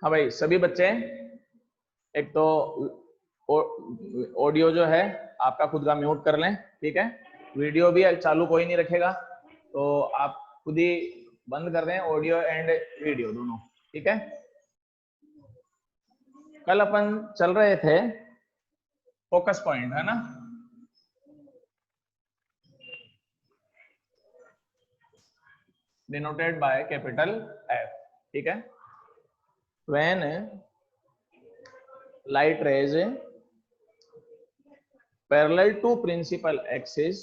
हाँ भाई, सभी बच्चे एक तो ऑडियो जो है आपका खुद का म्यूट कर लें, ठीक है। वीडियो भी चालू कोई नहीं रखेगा, तो आप खुद ही बंद कर दें ऑडियो एंड वीडियो दोनों, ठीक है। कल अपन चल रहे थे फोकस पॉइंट, है ना। डिनोटेड बाय कैपिटल एफ, ठीक है। When light rays parallel to principal axis,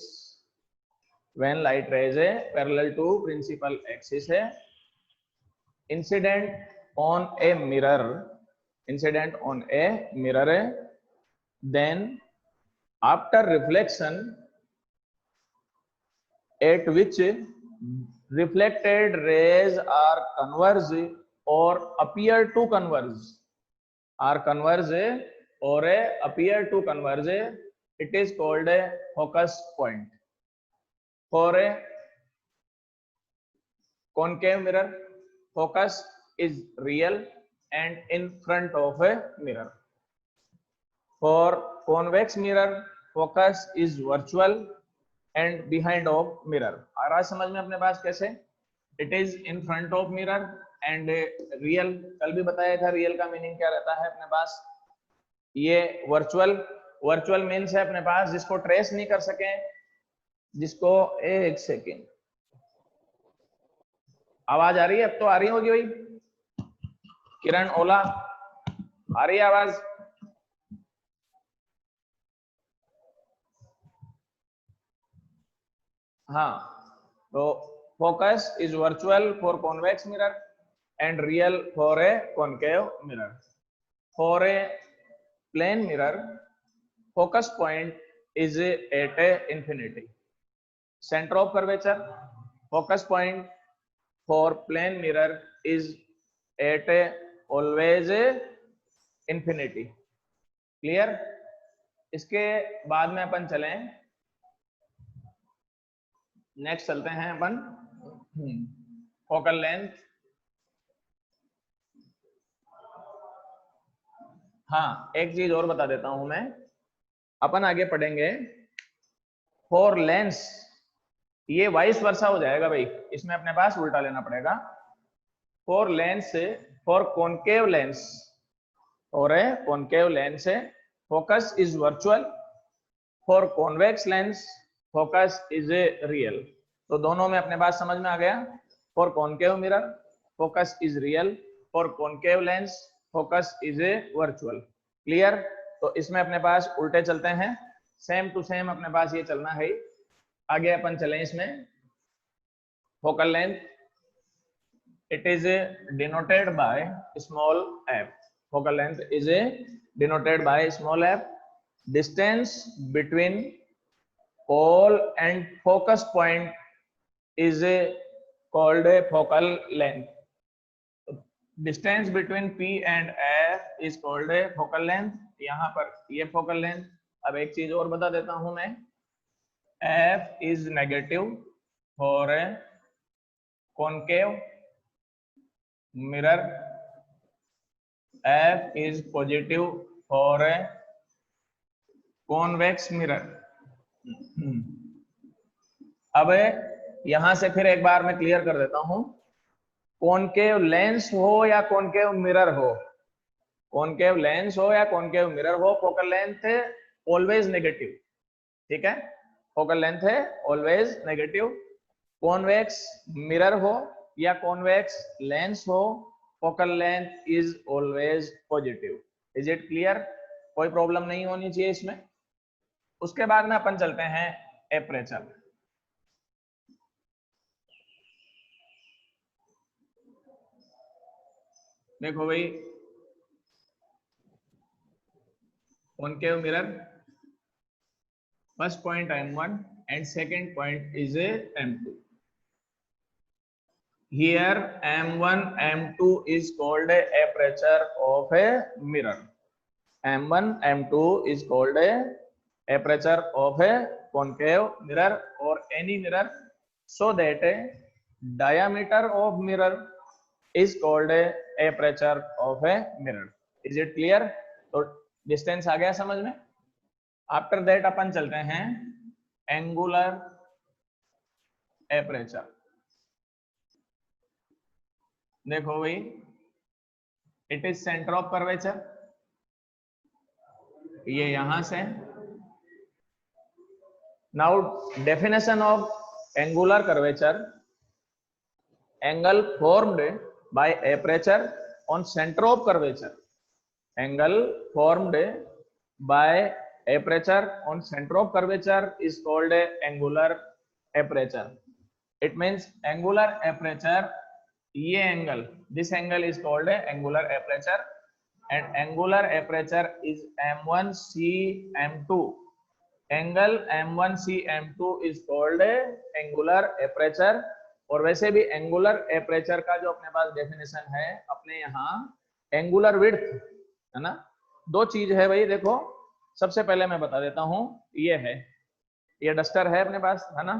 when light rays parallel to principal axis है incident on a mirror, then after reflection at which reflected rays are converge or appear to converge, appear to converge, it is called a focus point. For a concave mirror, focus is real and in front of a mirror. For convex mirror, focus is virtual and behind of mirror. आ रहा समझ में अपने पास कैसे? It is in front of mirror and real, कल भी बताया था real का मीनिंग क्या रहता है अपने पास। ये वर्चुअल मीन्स है अपने पास जिसको ट्रेस नहीं कर सके, जिसको एक सेकेंड, आवाज आ रही है? अब तो आ रही होगी भाई। किरण, ओला, आ रही है आवाज? हाँ, तो focus is virtual for convex mirror and real for a concave mirror. For a plane mirror, focus point is at a infinity. Center of curvature, focus point for plane mirror is at a always a infinity. Clear? इसके बाद में अपन चलें, next चलते हैं अपन focal length. हाँ, एक चीज और बता देता हूं मैं, अपन आगे पढ़ेंगे फॉर लेंस, ये वाइस वर्सा हो जाएगा भाई, इसमें अपने पास उल्टा लेना पड़ेगा। For lens, for concave lens, और concave lens focus is virtual, for convex lens focus is real. तो दोनों में अपने पास समझ में आ गया। For concave mirror focus is real, for concave lens focus is virtual. Clear? तो इसमें अपने पास उल्टे चलते हैं, सेम टू सेम अपने पास ये चलना है। आगे अपन चलें इसमें। Focal length, it is denoted by small f. Focal length is denoted by small f. Distance between pole and focus point is called a focal length. Distance between P and F is called a focal length. यहाँ पर ये focal length। अब एक चीज और बता देता हूं मैं, F is negative for a concave mirror, F is positive for a convex mirror। अब यहां से फिर एक बार मैं क्लियर कर देता हूं, कॉनकेव लेंस हो या कॉनकेव मिरर हो, कॉनकेव लेंस हो या कॉनकेव मिरर हो, फोकल लेंथ ऑलवेज नेगेटिव, ठीक है। फोकल लेंथ है ऑलवेज नेगेटिव। कॉन्वेक्स मिरर हो या कॉन्वेक्स लेंस हो, focal length is always positive. Is it clear? कोई प्रॉब्लम नहीं होनी चाहिए इसमें। उसके बाद में अपन चलते हैं एपरेचर। देखो भाई, concave mirror, first point M1 and second point is a M2. Here M1 M2 is called a aperture of a mirror. M1 M2 is called a aperture of a concave mirror or any mirror, so that a diameter of mirror is called a aperture of a mirror. Is it clear? तो distance आ गया समझ में. After that अपन चलते हैं angular aperture. देखो भाई, it is centre of curvature, ये यहां से. Now definition of angular curvature, angle formed by aperture on centre of curvature. Angle formed by aperture on centre of curvature is called angular aperture. It means angular aperture, ये angle, this angle is called angular aperture, and angular aperture is M1C M2. Angle M1C M2 is called angular aperture. और वैसे भी angular aperture का जो अपने पास definition है अपने यहाँ एंगुलर विड्थ है ना. दो चीज है भाई, देखो सबसे पहले मैं बता देता हूँ. ये है, ये डस्टर है अपने पास है ना.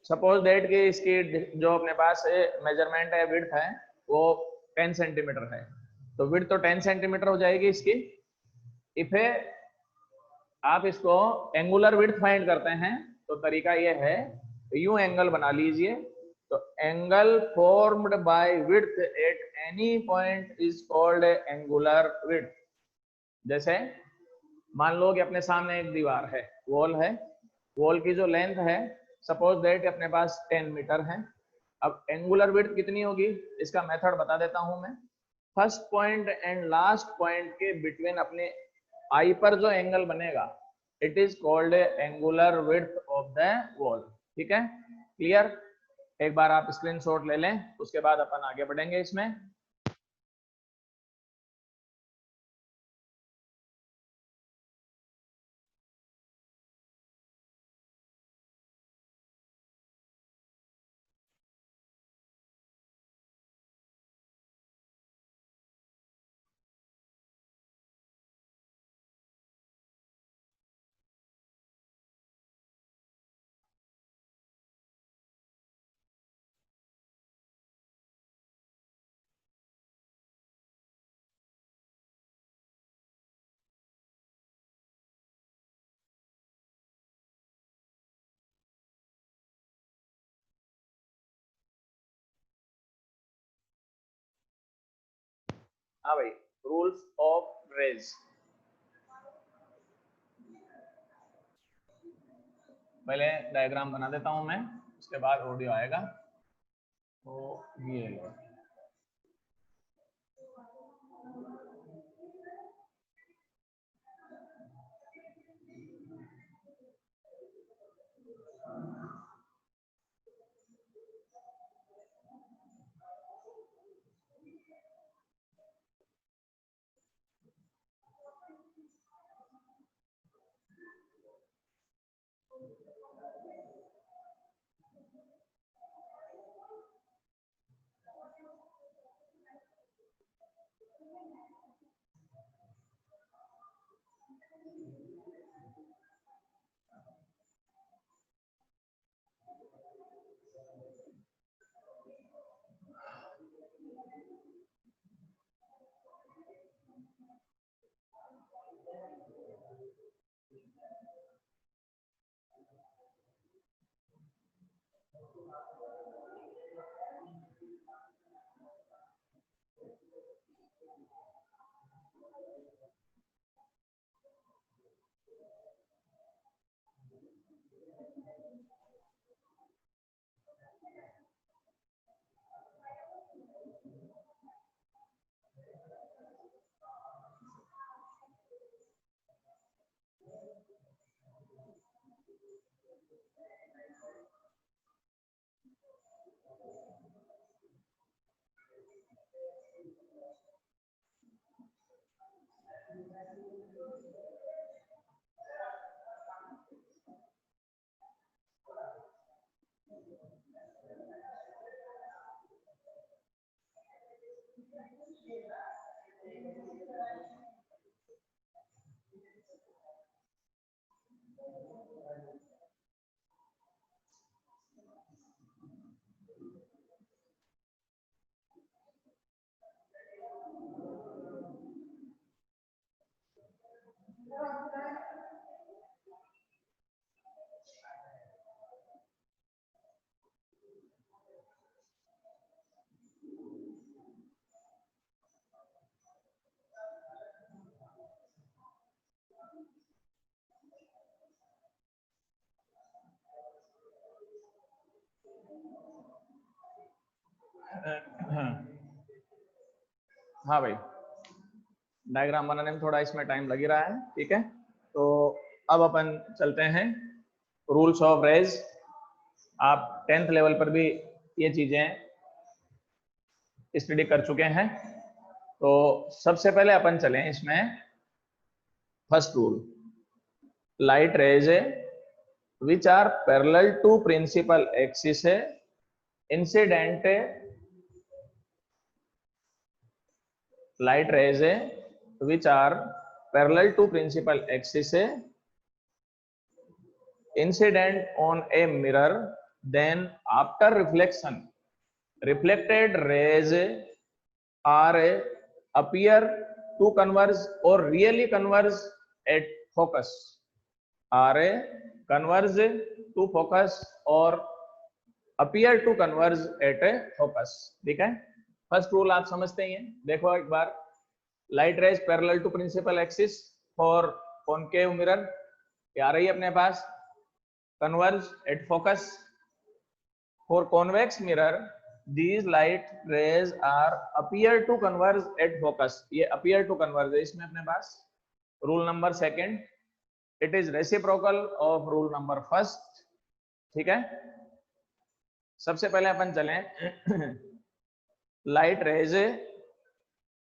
सपोज दैट कि इसकी जो अपने पास मेजरमेंट है, विड्थ है, वो 10 सेंटीमीटर है. तो विड्थ तो 10 सेंटीमीटर हो जाएगी इसकी. इफ आप इसको एंगुलर विड्थ फाइंड करते हैं तो तरीका ये है, यूं एंगल बना लीजिए. तो angle formed bye width at any point is called angular width. जैसे मान लो कि अपने सामने एक दीवार है, वॉल है. वॉल की जो लेंथ है सपोज दैट अपने पास 10 मीटर है. अब एंगुलर विड्थ कितनी होगी, इसका मेथड बता देता हूं मैं. First point and last point के बिटवीन अपने आई पर जो एंगल बनेगा, it is called angular width of the wall. ठीक है, क्लियर. एक बार आप स्क्रीनशॉट ले लें, उसके बाद अपन आगे बढ़ेंगे इसमें. हाँ भाई, रूल्स ऑफ रेज. पहले डायग्राम बना देता हूं मैं, उसके बाद ऑडियो आएगा. तो ये लो, हाँ भाई, डायग्राम बनाने में थोड़ा इसमें टाइम लग ही रहा है, ठीक है। तो अब अपन चलते हैं रूल्स ऑफ रेज। आप 10th लेवल पर भी ये चीजें स्टडी कर चुके हैं। तो सबसे पहले अपन चलें इसमें first rule, light rays which are parallel to principal axis incident, light rays which are parallel to principal axis incident on a mirror, then after reflection reflected rays are appear to converge or really converge at focus, are converge to focus or appear to converge at a focus, ठीक है। First rule आप समझते ही हैं, देखो एक बार, light rays parallel to principal axis for concave mirror, ये आ रही है अपने पास, converge at focus for convex mirror, these light rays are appear to converge at focus, ये appear to converge है इसमें अपने पास। Rule number second, it is reciprocal of rule number first, ठीक है। सबसे पहले अपन चलें light rays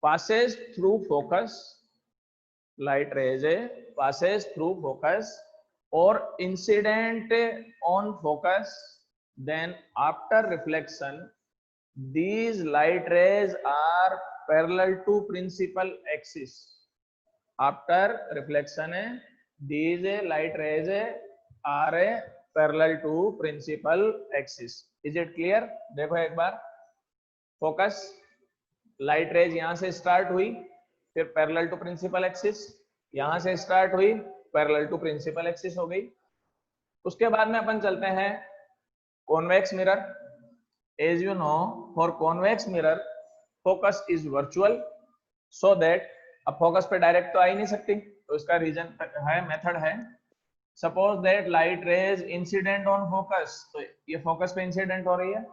passes through focus, light rays passes through focus or incident on focus, then after reflection these light rays are parallel to principal axis, after reflection these light rays are parallel to principal axis, is it clear। देखो एक बार, focus light rays यहां से start हुई, फिर parallel to principal axis, यहां से start हुई, parallel to principal axis हो गई। उसके बाद में अपन चलते हैं convex mirror. As you know, for convex mirror focus is virtual, so that, अब फोकस पे डायरेक्ट तो आ ही नहीं सकती, तो इसका रीजन है, मेथड है, suppose that light rays incident on focus, तो ये फोकस पे इंसिडेंट हो रही है,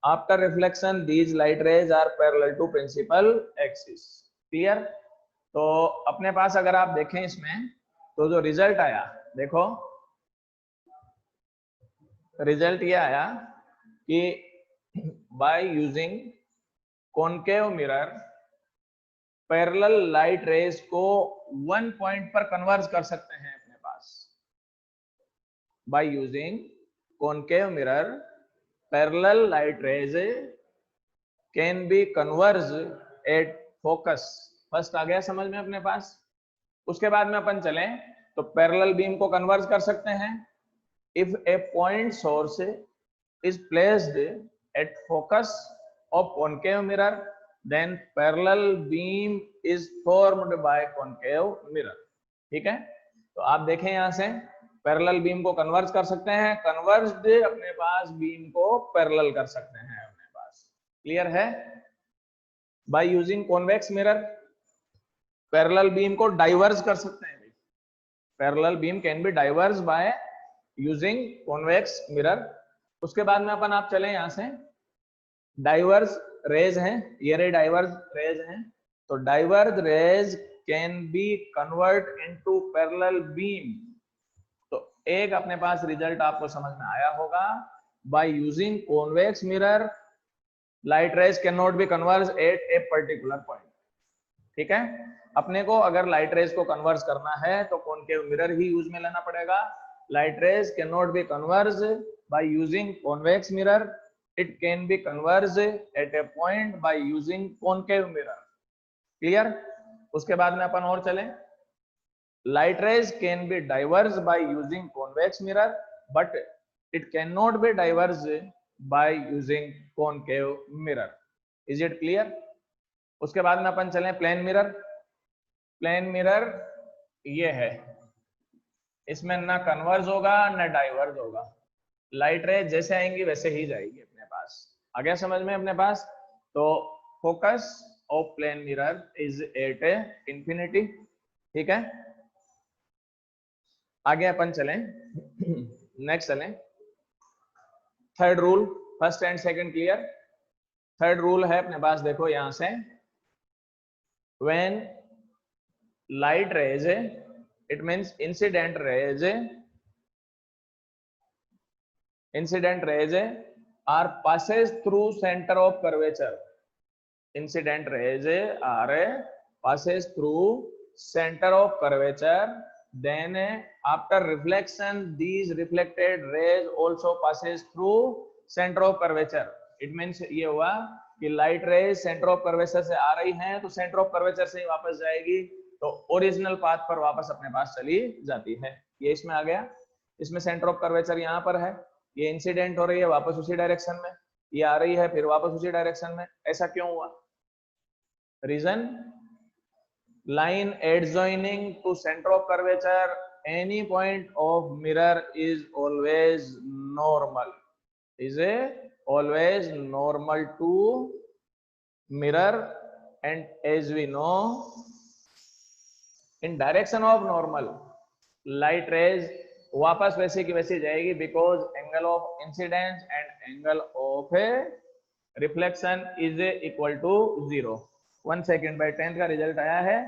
after reflection these light rays are parallel to principal axis, clear. तो अपने पास अगर आप देखें इसमें, तो जो रिजल्ट आया, देखो रिजल्ट ये आया कि by using concave mirror parallel light rays को वन पॉइंट पर कन्वर्ज कर सकते हैं अपने पास, by using concave mirror parallel light rays can be converged at focus, first आ गया समझ में अपने पास। उसके बाद में अपन चलें तो पैरेलल बीम को कन्वर्ज कर सकते हैं, if a point source is placed at focus of concave mirror then parallel beam is formed by concave mirror, ठीक है। तो आप देखें यहां से पैरेलल बीम को कन्वर्ज कर सकते हैं, कन्वर्ज्ड अपने पास बीम को पैरेलल कर सकते हैं अपने पास, क्लियर है। By using convex mirror parallel beam को डाइवर्ज कर सकते हैं, parallel beam can be diverge by using convex mirror. उसके बाद में अपन आप चले यहां से, डाइवर्ज रेज हैं, ये रे डाइवर्ज रेज हैं, तो diverge raise can be convert into parallel beam, एक अपने पास रिजल्ट आपको समझ में आया होगा, by using convex mirror light rays can not be converge eight a particular point, ठीक है। अपने को अगर लाइट रेज को कन्वर्ज करना है तो कॉनकेव मिरर ही यूज में लेना पड़ेगा, light rays can not be converge by using convex mirror, it can be converge eight A point by using concave mirror, clear. उसके बाद में अपन और चलें, light rays can be diverged by using convex mirror but it cannot be diverged by using concave mirror, is it clear। उसके बाद में अपन चलें plane mirror. Plane mirror ये है, इसमें ना कन्वर्ज होगा ना डाइवर्ज होगा, लाइट रे जैसे आएंगी वैसे ही जाएगी अपने पास, आ गया समझ में अपने पास। तो focus of plane mirror is at infinity, ठीक है। आगे अपन चलें, नेक्स्ट चलें, third rule, first and second clear. Third rule है अपने पास, देखो यहां से, when light rays, it means incident rays, are passes through center of curvature. Incident rays are passes through center of curvature. Then after reflection, these reflected rays also passes through center of curvature. It means ये हुआ कि light rays centre of curvature से आ रही हैं तो centre of curvature से ही वापस जाएगी, तो ओरिजिनल पाथ पर वापस अपने पास चली जाती है। ये इसमें आ गया। इसमें सेंटर ऑफ कर्वेचर यहाँ पर है, ये इंसिडेंट हो रही है वापस उसी डायरेक्शन में, ये आ रही है फिर वापस उसी डायरेक्शन में। ऐसा क्यों हुआ? Reason, line adjoining to center of curvature, any point of mirror is always normal, is a always normal to mirror, and as we know, in direction of normal light rays वापस वैसे की वैसे जाएगी, because angle of incidence and angle of reflection is equal to 0। 1 second भाई, 10th का result आया है।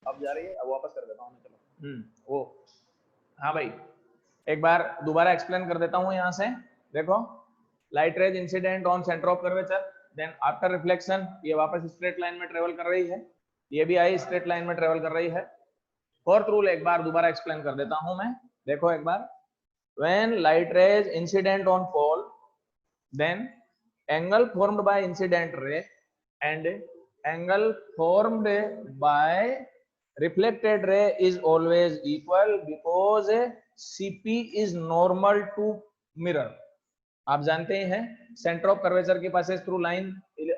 अब जा रही है, अब वापस कर देता हूँ मैं, चलो। वो हाँ भाई, एक बार दोबारा एक्सप्लेन कर देता हूँ यहाँ से। देखो, light rays incident on centre of curvature, then after reflection ये वापस स्ट्रेट लाइन में ट्रेवल कर रही है, ये भी आई स्ट्रेट लाइन में ट्रेवल कर रही है। फोर्थ रूल एक बार दोबारा एक्सप्लेन कर देता हूँ मैं। देखो एक बार, when light rays incident on pole, then angle formed by incident ray and angle formed by reflected ray is always equal because CP is normal to mirror। आप जानते ही हैं सेंटर ऑफ कर्वेचर के pass through line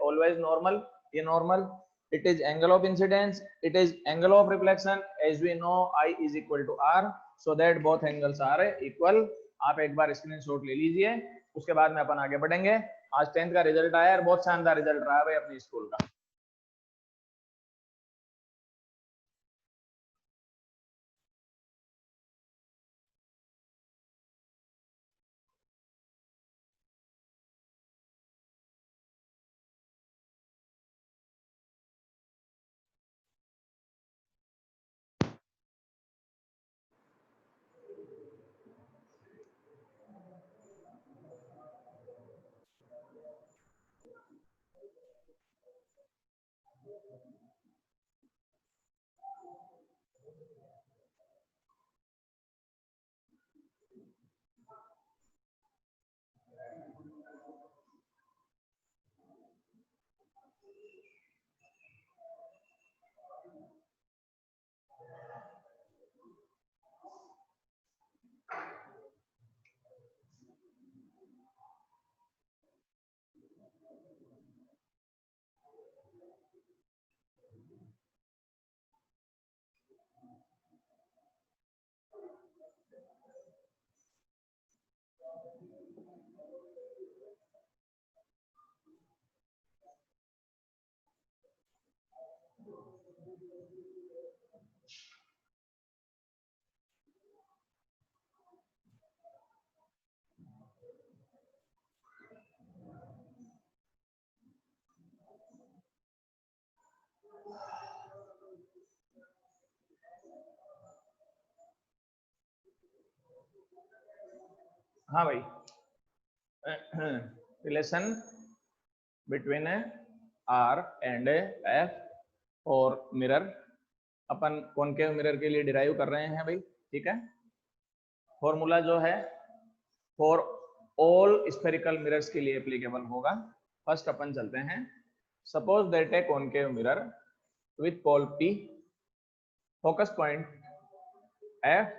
always normal, ये normal, it is angle of incidence, it is angle of reflection, as we know I is equal to R, so that both angles are equal। आप एक बार screenshot ले लीजिए, उसके बाद में अपन आगे बढ़ेंगे। आज 10th का रिजल्ट आया और बहुत शानदार रिजल्ट रहा है भाई अपनी स्कूल का। हाँ भाई, relation between R and F और मिरर अपन कॉनकेव मिरर के लिए डिराइव कर रहे हैं भाई, ठीक है। फॉर्मूला जो है फॉर ऑल स्फेरिकल मिरर्स के लिए एप्लीकेबल होगा। फर्स्ट अपन चलते हैं, suppose that a concave mirror with pole P, focus point F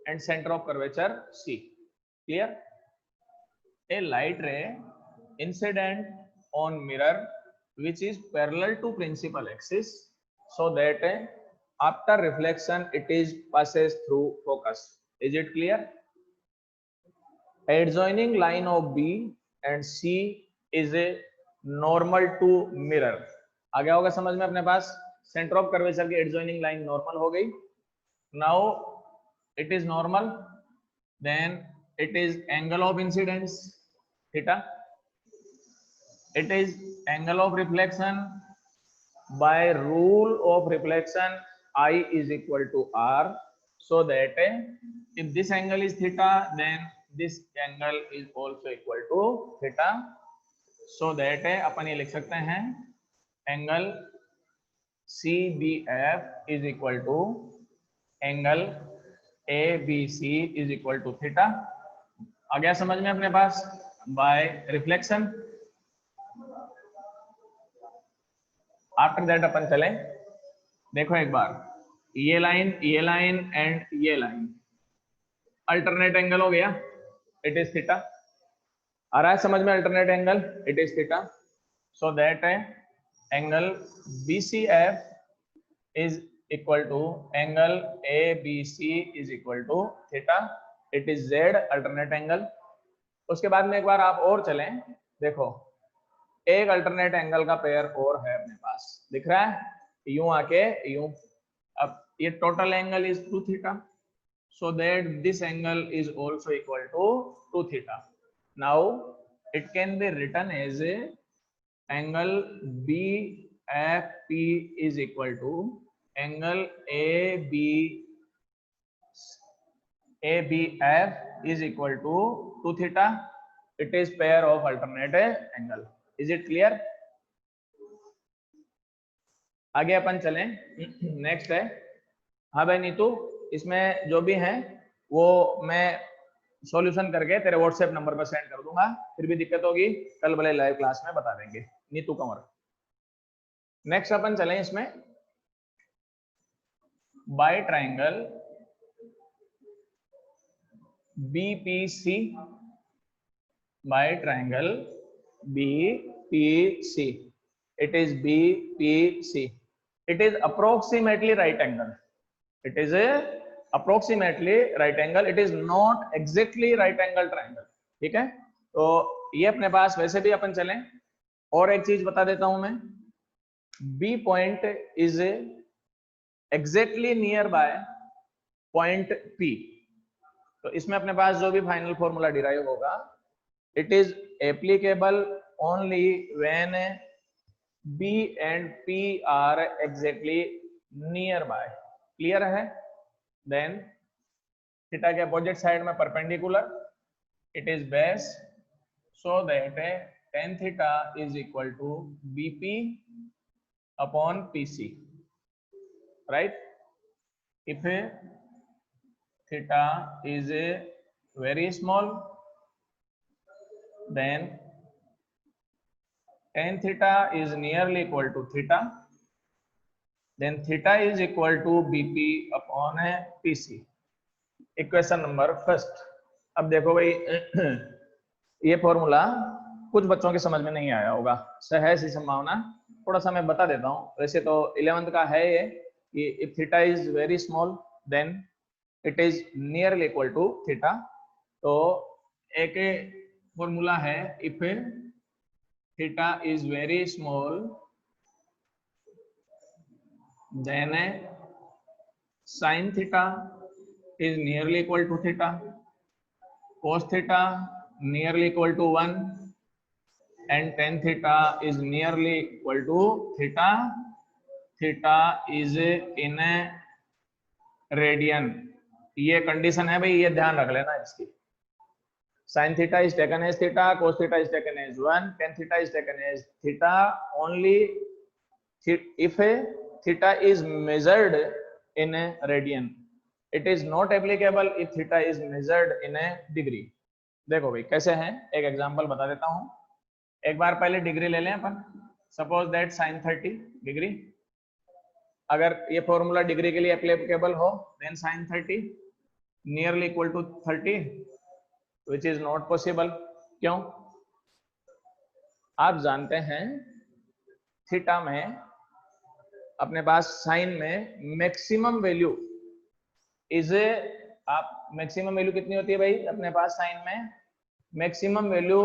and center of curvature C. Clear? A light ray incident on mirror which is parallel to principal axis, so that after reflection it is passes through focus. Is it clear? Adjoining line of B and C is a normal to mirror. आ गया होगा समझ में अपने पास, centre of curvature की adjoining line normal हो गई। Now it is normal, then it is angle of incidence theta, it is angle of reflection by rule of reflection I is equal to R, so that if this angle is theta then this angle is also equal to theta, so that अपन ये लिख सकते हैं angle CBF is equal to angle ABC is equal to theta। आ गया समझ में अपने पास, bye reflection. After that अपन चले, देखो एक बार ये लाइन एंड ये लाइन अल्टरनेट एंगल हो गया, इट इज थीटा। आ रहा है समझ में alternate angle, it is theta, so that angle BCF is equal to angle ABC is equal to theta, it is Z alternate angle। उसके बाद में एक बार आप और चलें, देखो एक अल्टरनेट एंगल का पेयर और है अपने पास, दिख रहा है, यूं आके यूं, अब ये total angle is 2 theta, so that this angle is also equal to 2 theta। now it can be written as a angle BFP is equal to angle ABF is equal to 2 theta, it is pair of alternate angle। is it clear? आगे अपन चलें, next है, हाँ भाई नीतू, इसमें जो भी है वो मैं सॉल्यूशन करके तेरे व्हाट्सएप नंबर पर सेंड कर दूंगा, फिर भी दिक्कत होगी कल वाले लाइव क्लास में बता देंगे, नीतू कंवर। नेक्स्ट अपन चलें इसमें, by triangle BPC, by triangle BPC, it is BPC, it is approximately right angle, it is a approximately right angle, it is not exactly right angle triangle। ठीक है, तो ये अपने पास वैसे भी अपन चलें, और एक चीज बता देता हूं मैं, B point is exactly nearby point P, तो इसमें अपने पास जो भी फाइनल फॉर्मूला डिराइव होगा, it is applicable only when B and P are exactly nearby। Clear है? देन थीटा के अपोजिट साइड में perpendicular, it is base, so that tan theta is equal to BP upon PC, right? If theta is very small, then tan theta is nearly equal to theta, then theta is equal to BP upon PC। Equation number first. अब देखो भाई ये formula कुछ बच्चों के समझ में नहीं आया होगा, है सी संभावना, थोड़ा सा मैं बता देता हूँ। वैसे तो 11th का है ये कि if theta is very small then it is nearly equal to theta. तो एक फॉर्मूला है, if theta is very small then sin theta is nearly equal to theta, cos theta nearly equal to 1 and tan theta is nearly equal to theta। theta is in a radian, ये condition है भाई, ये ध्यान रख लेना इसकी। sin theta is taken as theta, cos theta is taken as 1, tan theta is taken as theta only if theta is measured in a radian. It is not applicable if theta is measured in a degree. देखो भाई कैसे हैं, एक example बता देता हूं। एक बार पहले डिग्री ले लें अपन। सपोज दैट sin 30 डिग्री, अगर ये फॉर्मूला डिग्री के लिए एप्लीकेबल हो, then sin 30 nearly equal to 30, which is not possible। क्यों? आप जानते हैं थीटा में अपने पास साइन में मैक्सिमम वैल्यू इज ए, आप मैक्सिमम वैल्यू कितनी होती है भाई अपने पास साइन में? Maximum value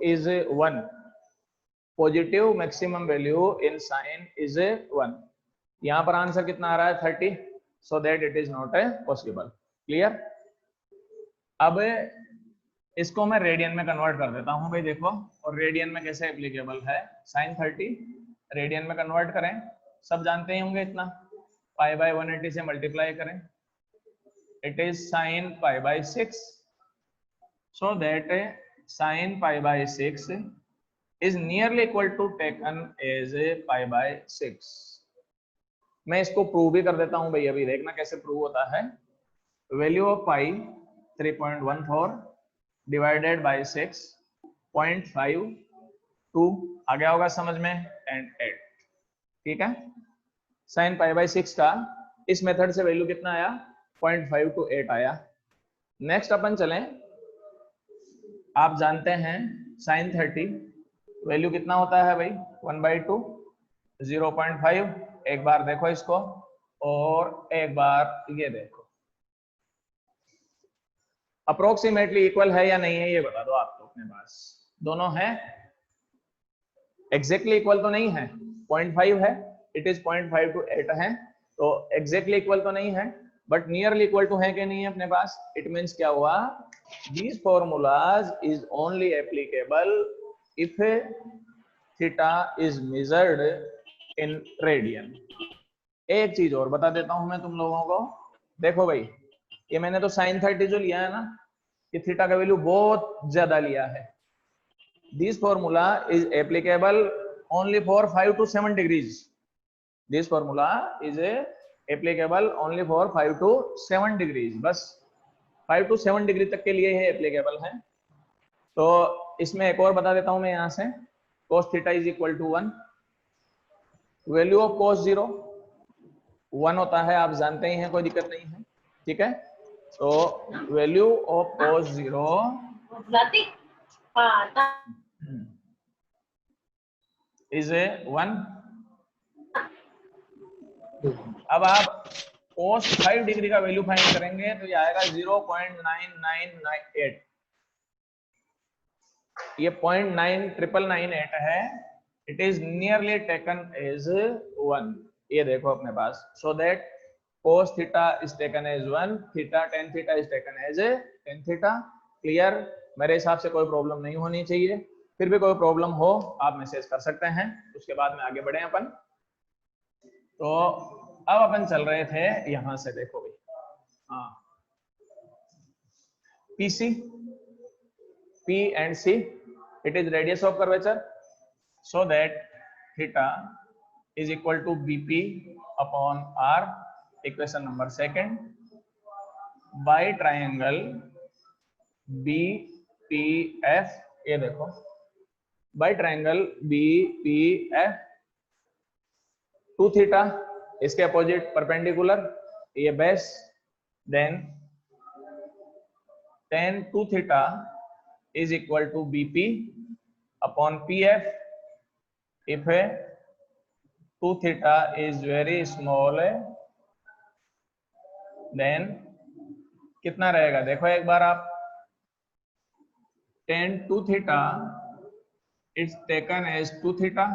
is 1, positive maximum value in sine is 1। यहां पर आंसर कितना आ रहा है? 30, so that it is not a possible. Clear? अब इसको मैं रेडियन में कन्वर्ट कर देता हूं भाई, देखो। और रेडियन में कैसे एप्लीकेबल है? sin 30 रेडियन में कन्वर्ट करें, सब जानते ही होंगे इतना, पाई बाय 180 से मल्टीप्लाई करें, it is sin pi by 6, so that sin pi by 6 is nearly equal to taken as pi by 6। मैं इसको प्रूव भी कर देता हूं भाई, अभी देखना कैसे प्रूव होता है। Value of pi 3.14 divided by 6, 0.52 आ गया होगा समझ में, एंड 8। ठीक है, sin पाई बाय 6 का इस मेथड से वैल्यू कितना आया? 0.528 आया। नेक्स्ट अपन चलें, आप जानते हैं sin 30 वैल्यू कितना होता है भाई? 1/2, 0.5। एक बार देखो इसको और एक बार ये देखो, अप्रोक्सीमेटली इक्वल है या नहीं है ये बता दो आप तो अपने पास। दोनों है, एग्जैक्टली इक्वल तो नहीं है, 0.5 है, इट इज 0.528 है, तो एग्जैक्टली इक्वल तो नहीं है, बट नियरली इक्वल टू है कि नहीं है अपने पास। इट मींस क्या हुआ? These formulas is only applicable if theta is measured in radian. एक चीज और बता देता हूं मैं तुम लोगों को, देखो भाई, ये मैंने तो sin 30 जो लिया है ना, ये थीटा का वैल्यू बहुत ज्यादा लिया है। This formula is applicable only for 5 to 7 degrees। This formula is applicable only for 5 to 7 degrees, बस 5 to 7 डिग्री तक के लिए ये एप्लीकेबल है। तो इसमें एक और बता देता हूं मैं यहाँ से, cos theta is equal to 1, value of cos 0 1 होता है, आप जानते ही हैं, कोई दिक्कत नहीं है। ठीक है, तो वैल्यू ऑफ cos 0 इज 1। अब आप cos 5 डिग्री का वैल्यू फाइंड करेंगे तो ये आएगा 0.9998। ये 0.9998 है, it is nearly taken as 1। ये देखो अपने पास, so that cos theta is taken as 1, theta tan theta is taken as tan theta. Clear? मेरे हिसाब से कोई प्रॉब्लम नहीं होनी चाहिए, फिर भी कोई प्रॉब्लम हो आप मैसेज कर सकते हैं, उसके बाद में आगे बढ़े अपन। तो अब अपन चल रहे थे यहां से, देखो भाई, हाँ, PC, P and C, it is radius of curvature, so that theta is equal to BP upon R, equation number 2, by triangle BPF। ये देखो, by triangle BPF, 2 थीटा इसके अपोजिट परपेंडिकुलर, ये base, then tan 2 theta is equal to BP upon PF if 2 theta is very small, then कितना रहेगा? देखो एक बार आप, tan 2 theta is taken as 2 theta,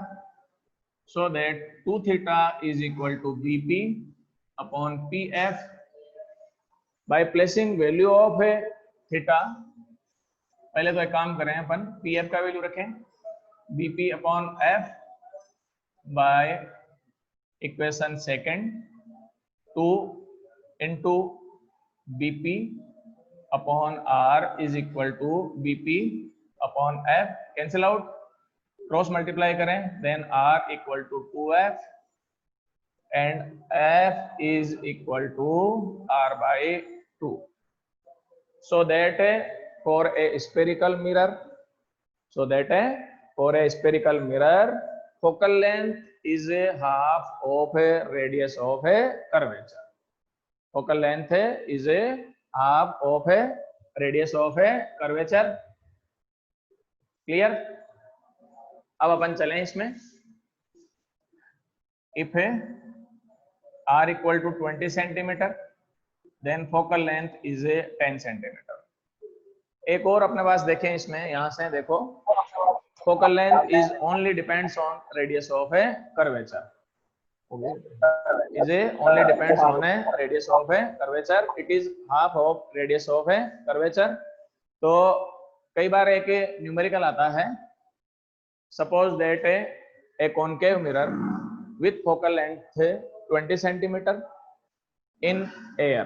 so that 2 theta is equal to BP upon PF by placing value of theta। पहले तो एक काम करें अपन, PF का वैल्यू रखें BP upon F by equation 2 2 into BP upon R is equal to BP upon F, cancel out, cross multiply करें, then R equal to 2F and F is equal to R by 2. So that for a spherical mirror, focal length is a half of a radius of a curvature. Focal length is a half of a radius of a curvature. Clear? अब अपन चलें इसमें. If R equal to 20 centimeter, then focal length is a 10 centimeter. एक और अपने पास देखें इसमें, यहां से देखो, focal length is only depends on radius of a curvature. Is a only depends on a radius of a curvature. It is half of radius of a curvature. तो कई बार एक न्यूमेरिकल आता है, suppose that a concave mirror with focal length 20 centimeter in air.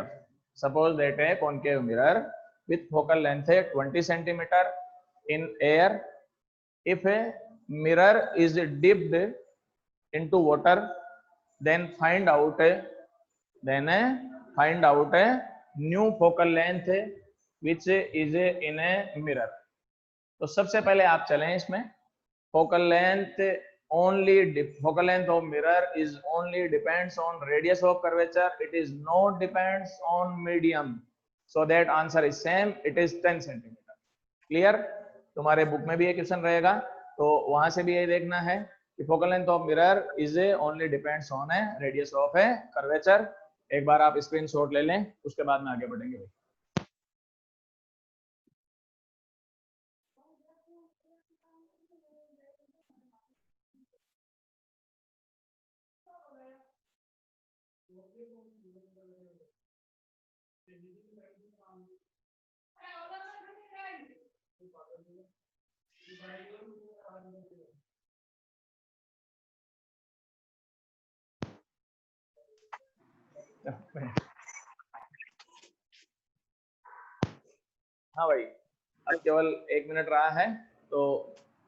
Suppose that a concave mirror with focal length 20 centimeter in air. If a mirror is dipped into water, then find out a new focal length which is in a mirror. तो सबसे पहले आप चलें इसमें, focal length of mirror is only depends on radius of curvature. It is not depends on medium. So that answer is same. It is 10 centimeter. Clear? तुम्हारे book में भी ये क्वेश्चन रहेगा, तो वहां से भी ये देखना है कि focal length of mirror is only depends on a radius of a curvature. एक बार आप स्क्रीनशॉट ले लें, उसके बाद में आगे बढ़ेंगे. हाँ भाई, अब केवल 1 मिनट रहा है, तो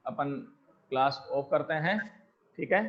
अपन क्लास ऑफ करते हैं. ठीक है.